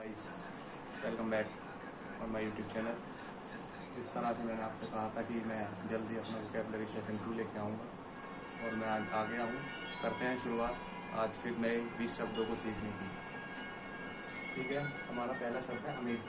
Guys, welcome back on my YouTube channel. जिस तरह से मैंने आपसे कहा था कि मैं जल्दी अपना वोकैबुलरी सेशन 2 लेके आऊँगा और मैं आज आ गया हूँ। करते हैं शुरुआत आज फिर नए 20 शब्दों को सीखने की। ठीक है, हमारा पहला शब्द है amaze.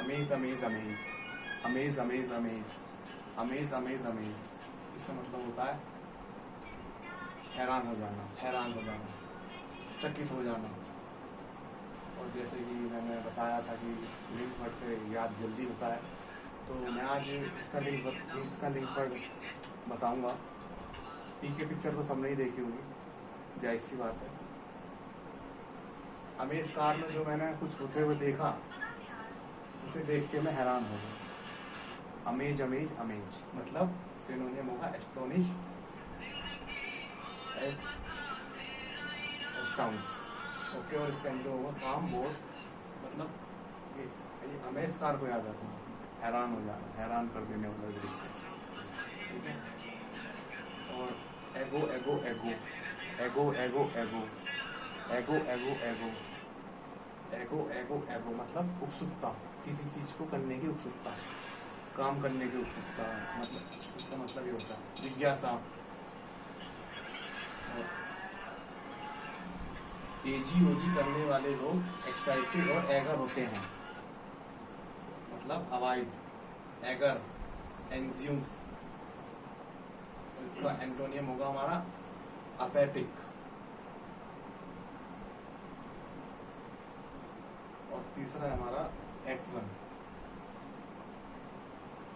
Amaze amaze amaze amaze amaze amaze amaze amaze amaze. इसका मतलब होता है हैरान हो जाना, चकित हो जाना। और जैसे कि मैंने बताया था कि लिंक वर्ड से याद जल्दी होता है, तो मैं आज इसका लिंक वर्ड बताऊंगा। पीके पिक्चर तो सबने ही देखी होगी, जाहिर सी बात है। अमेज कार में जो मैंने कुछ होते हुए देखा, उसे देख के मैं हैरान हो गया। अमेज अमेज अमेज मतलब सिनोनिम होगा एस्टोनिश, एस्टाउंस। ओके, और इसका इंटो होगा काम बोर्ड। मतलब ये अमेज कार को याद रखना, हैरान हो जाना, हैरान कर देने वाला दृश्य। ठीक है। और एगो एगो एगो एगो एगो एगो एगो एगो एगो एगो एगो एगो मतलब उत्सुकता, किसी चीज को करने की उत्सुकता, काम करने की उत्सुकता। मतलब इसका मतलब ये होता है जिज्ञासा। एजी ओजी करने वाले लोग एक्साइटेड और एगर होते हैं। मतलब अवॉइड, एगर, एंज्यूम्स। इसका एंटोनियम होगा हमारा अपैथिक। और तीसरा है हमारा एटवन।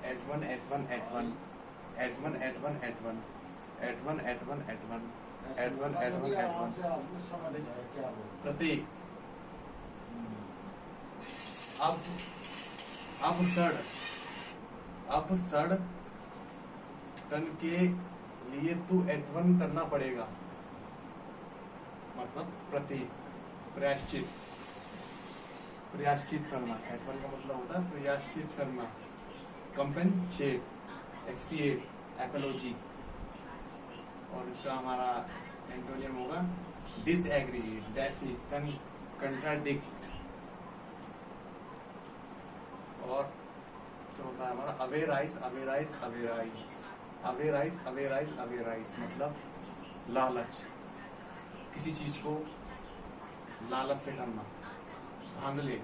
एटवन एटवन एटवन एटवन एटवन एटवन एटवन एटवन एटवन एटवन एटवन एटवन प्रतीक। अब सड़ टन के लिए तू एटवन करना पड़ेगा। मतलब प्रतीक, प्रयाश्चित करना। एटवन का मतलब होता है प्रयाश्चित करना। Compensate, expiate, apology. और इसका हमारा एंटोनियम होगा डिसएग्री, डेफी, कंट्राडिक्ट। और चौथा है हमारा अवेराइज अवेराइज अवेराइज अवेराइज अवेराइज अवेराइज मतलब लालच, किसी चीज को लालच से करना, धांधले।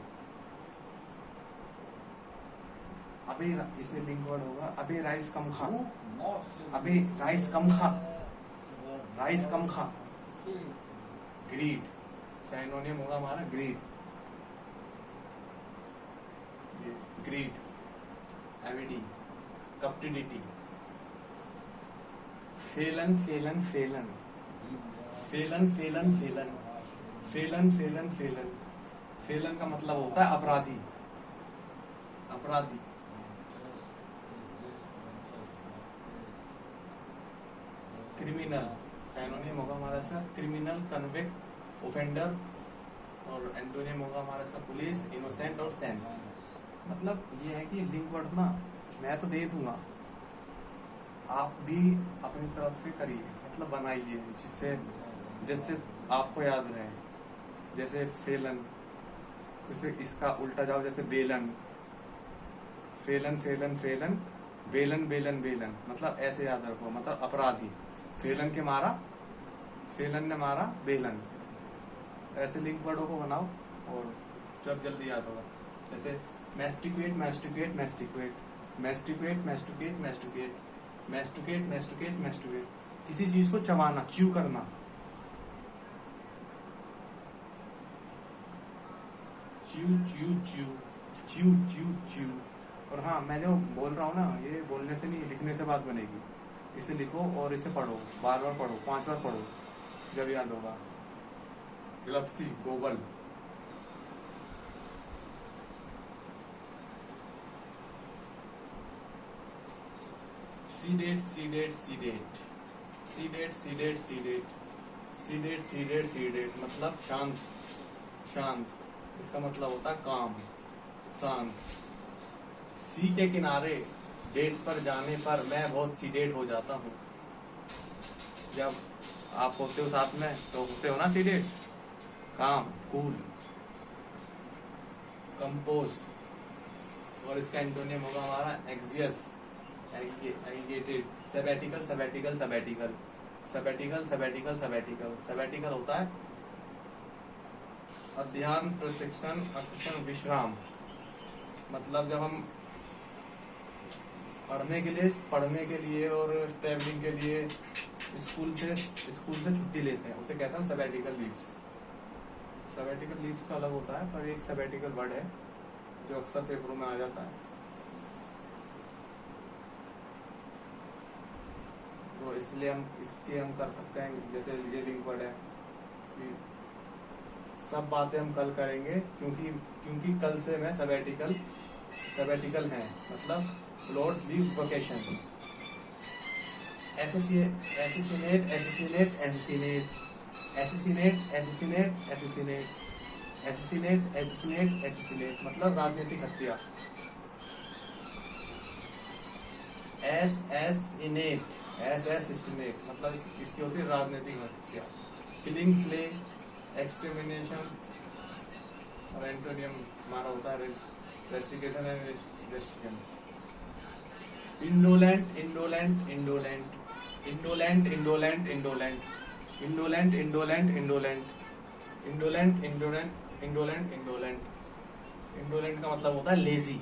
अबे इसे लिंक वर्ड होगा अबे राइस कम खा, अबे राइस कम खा, राइस कम खा। ग्रीड, साइनोनियम होगा हमारा greed. Greed, avidity, cupidity. Felon felon felon felon felon felon felon felon felon felon का मतलब होता है अपराधी, अपराधी। क्रिमिनल, साइनोनियम होगा हमारा इसका क्रिमिनल, कन्विक्ट, ऑफेंडर। और एंटोनियम होगा हमारा इसका पुलिस, इनोसेंट और सेंट। मतलब ये है कि लिंक वर्ड ना मैं तो दे दूंगा, आप भी अपनी तरफ से करिए, मतलब बनाइए जिससे आपको याद रहे। जैसे फेलन, उसे इसका उल्टा जाओ, जैसे बेलन, फेलन फेलन फेलन बेलन बेलन बेलन। मतलब ऐसे याद रखो, मतलब अपराधी। फेलन ने मारा बेलन। ऐसे लिंक वर्डों को बनाओ और जब जल्दी याद होगा। जैसे मैस्टिकुएट मैस्टिकुएट मैस्टिकुएट मैस्टिकुएट मैस्टिकुएट मैस्टिकुएट मैस्टिकुएट मैस्टिकुएट मैस्टिकुएट किसी चीज को चबाना, च्यू करना। Chew chew chew chew chew chew. और हाँ, मैं जो बोल रहा हूँ ना, ये बोलने से नहीं, लिखने से बात बनेगी। इसे लिखो और इसे पढ़ो, बार बार पढ़ो, 5 बार पढ़ो, जब याद होगा। ग्लप्सी, gobble. Sedate sedate sedate sedate sedate sedate sedate sedate sedate मतलब शांत, शांत। इसका मतलब होता है काम, शांत। सी के किनारे डेट पर जाने पर मैं बहुत सीडेट हो जाता हूँ। जब आप होते हो साथ में तो होते हो ना सीडेट, काम, कूल। कंपोस्ट, और इसका एंटोनियम होगा हमारा anxious, aggregated, sabbatical sabbatical sabbatical sabbatical sabbatical sabbatical sabbatical होता है अध्ययन प्रशिक्षण अक्षण विश्राम। मतलब जब हम पढ़ने के लिए और ट्रैवलिंग के लिए स्कूल से छुट्टी लेते हैं, उसे कहते हैं सबैटिकल लीव्स। सबैटिकल लीव्स तो अलग होता है, पर एक सबैटिकल वर्ड है जो अक्सर पेपरों में आ जाता है। तो इसलिए हम कर सकते हैं, जैसे ये लिंक वर्ड है कि सब बातें हम कल करेंगे, क्योंकि कल से मैं सबैटिकल है, मतलब लॉर्ड्स लीव वेकेशन। एसिसिनेट एसिसिनेट एसिसिनेट एसिसिनेट एसिसिनेट एसिसिनेट एसिसिनेट एसिसिनेट एसिसिनेट मतलब राजनीतिक हत्या। एसिनेट मतलब इसकी होती है राजनीतिक हत्या। किलिंग, स्ले, एक्सटर्मिनेशन, और एंटोनियम हमारा होता है restriction and restriction. Indolent indolent indolent indolent indolent indolent indolent indolent indolent indolent indolent indolent indolent indolent का मतलब होता है लेजी,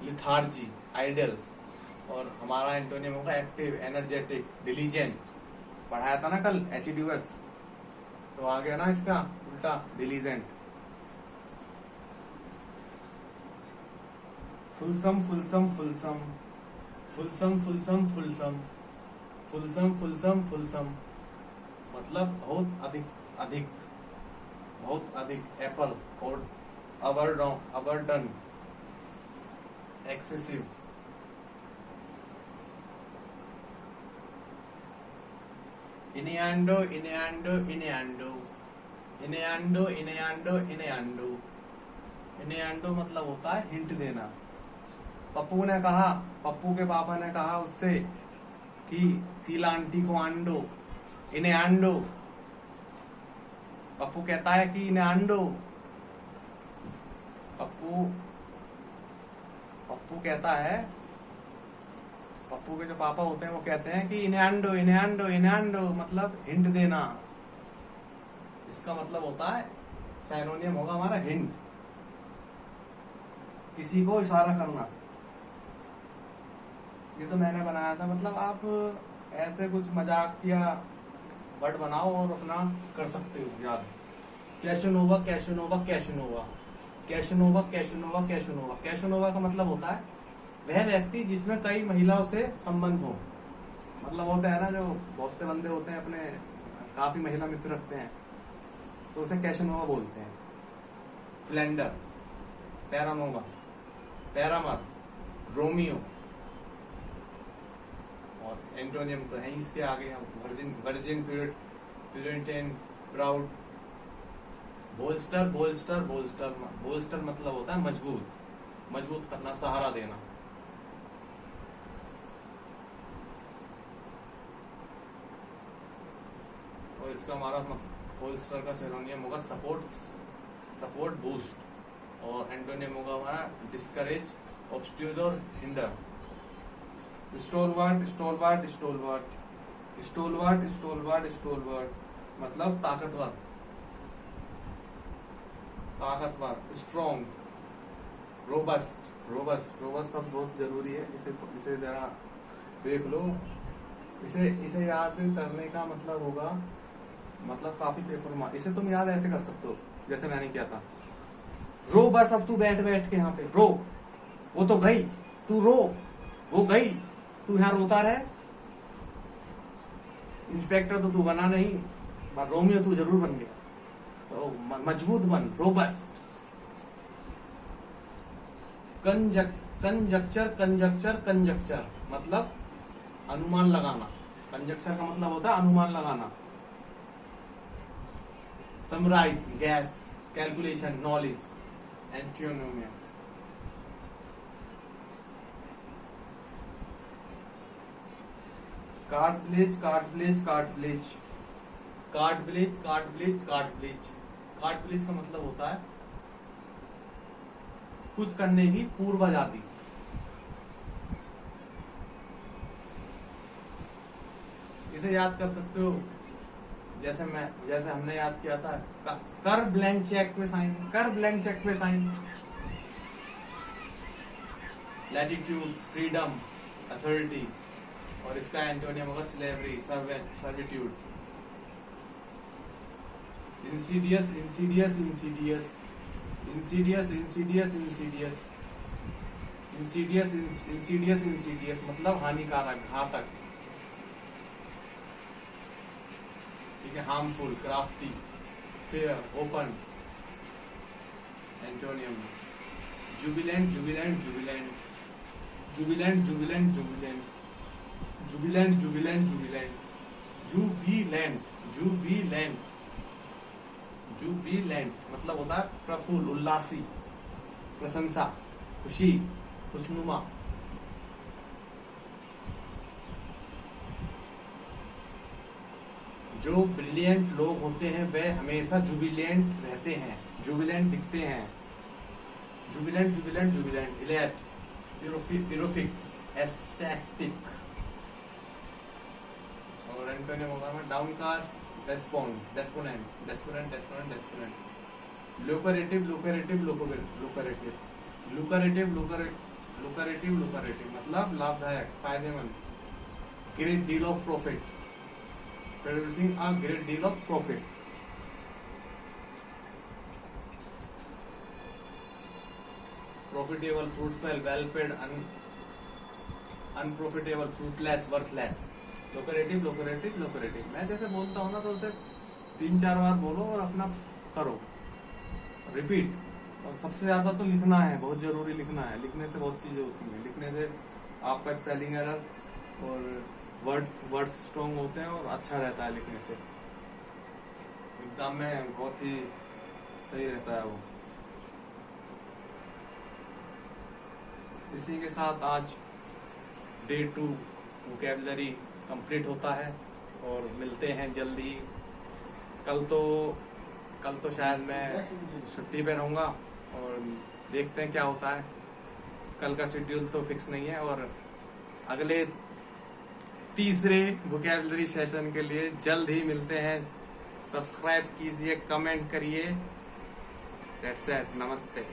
लिथार्जी, आइडल। और हमारा एंटोनियम होगा एक्टिव, एनर्जेटिक, डिलीजेंट। पढ़ाया था ना कल एसिड्यूअस, तो आ गया ना इसका उल्टा डिलीजेंट। फुलसम फुलसम फुलसम फुलसम फुलसम फुलसम फुलसम फुलसम फुलसम मतलब बहुत अधिक अधिक, बहुत अधिक। एप्पल और अबरडन, एक्सेसिव। इनियांडो इनियांडो इनियांडो इनियांडो इनियांडो इनियांडो इनियांडो मतलब होता है हिंट देना। पप्पू के पापा ने कहा उससे कि शीला आंटी को आंडो, इन्हें आंडो। पप्पू कहता है कि इन्हें आंडो। पप्पू कहता है, पप्पू के जो पापा होते हैं वो कहते हैं कि इन्हें आंडो इन्हें आंडो इन्हें आंडो, मतलब हिंट देना। इसका मतलब होता है, साइनोनियम होगा हमारा हिंट, किसी को इशारा करना। ये तो मैंने बनाया था, मतलब आप ऐसे कुछ मजाकिया वर्ड बनाओ और अपना कर सकते हो याद। कैशनोवा कैशनोवा कैशनोवा कैशनोवा कैशनोवा कैशनोवा कैशनोवा का मतलब होता है वह व्यक्ति जिसमें कई महिलाओं से संबंध हो। मतलब होता है ना, जो बहुत से बंदे होते हैं अपने काफी महिला मित्र रखते हैं, तो उसे कैशनोवा बोलते हैं। फ्लेंडर, पैरानोवा, पैरामर, रोमियो। और एंटोनियम तो है इसके आगे, virgin, puritan, proud. Bolster bolster bolster bolster मतलब होता है मजबूत करना, सहारा देना। और इसका हमारा बोल्स्टर का सिनोनियम होगा सपोर्ट, बूस्ट। और एंटोनियम होगा हमारा डिस्करेज, ऑब्स्ट्यूज और हिंडर। स्टोलवर्ट स्टोलवर्ट स्टोलवर्ट स्टोलवर्ट स्टोलवर्ट स्टोलवर्ट मतलब ताकतवर, स्ट्रॉन्ग। रोबस्ट सब बहुत जरूरी है, इसे जरा देख लो। इसे याद करने का मतलब होगा, मतलब काफी पेपर, इसे तुम याद ऐसे कर सकते हो जैसे मैंने किया था। रो बस, अब तू बैठ के यहाँ पे रो, वो तो गई, तू रो, वो गई, तू यहाँ रोता रहे। इंस्पेक्टर तो तू बना नहीं, पर रोमियो तू जरूर बन गया, तो मजबूत बन, रोबस्ट। कंजक्चर मतलब अनुमान लगाना। कंजक्चर का मतलब होता है अनुमान लगाना। Surmise, guess, calculation, knowledge. Antonym कार्डब्लेज का मतलब होता है कुछ करने की पूर्व आजादी। इसे याद कर सकते हो, जैसे हमने याद किया था, कर ब्लैंक चेक पे साइन, कर ब्लैंक चेक पे साइन। लैटिट्यूड, फ्रीडम, अथॉरिटी, और इसका एंटोनियम होगा slavery, servitude. Insidious, Insidious, Insidious, Insidious, Insidious, Insidious, Insidious, Insidious, Insidious मतलब हानिकारक, घातक। ठीक है, harmful, crafty, fair, open. Antonym Jubilant, Jubilant, Jubilant, Jubilant, Jubilant, Jubilant, Jubilant, Jubilant, Jubilant, Jubilant, Jubilant, Jubilant मतलब होता है प्रफुल्ल, उल्लासी, प्रशंसा, खुशी, खुशनुमा। जो ब्रिलियंट लोग होते हैं वे हमेशा जुबिलेंट रहते हैं, जुबिलेंट दिखते हैं। जुबिलेंट, जुबिलेंट, जुबिलेंट, इलेट, इरोफिक, एस्टैटिक। और एंटोनियम होगा downcast, despondent, despondent, despondent, despondent. Lucrative, lucrative, lucrative, lucrative, lucrative, lucrative मतलब लाभदायक, फायदेमंद। Great deal of profit, producing a great deal of profit. Profitable, fruitful, well paid, unprofitable, fruitless, worthless. Lucrative, lucrative, lucrative. मैं जैसे बोलता हूँ ना तो उसे 3-4 बार बोलो और अपना करो, रिपीट। और सबसे ज्यादा तो लिखना है, बहुत जरूरी लिखना है। लिखने से बहुत चीजें होती हैं, लिखने से आपका स्पेलिंग एरर और वर्ड्स स्ट्रॉन्ग होते हैं और अच्छा रहता है लिखने से। एग्जाम में बहुत ही सही रहता है वो। इसी के साथ आज Day 2 वोकैबुलरी कंप्लीट होता है और मिलते हैं जल्दी। कल तो शायद मैं छुट्टी पे रहूँगा और देखते हैं क्या होता है। कल का शेड्यूल तो फिक्स नहीं है। और अगले तीसरे वोकैबुलरी सेशन के लिए जल्द ही मिलते हैं। सब्सक्राइब कीजिए, कमेंट करिए। दैट्स इट, नमस्ते।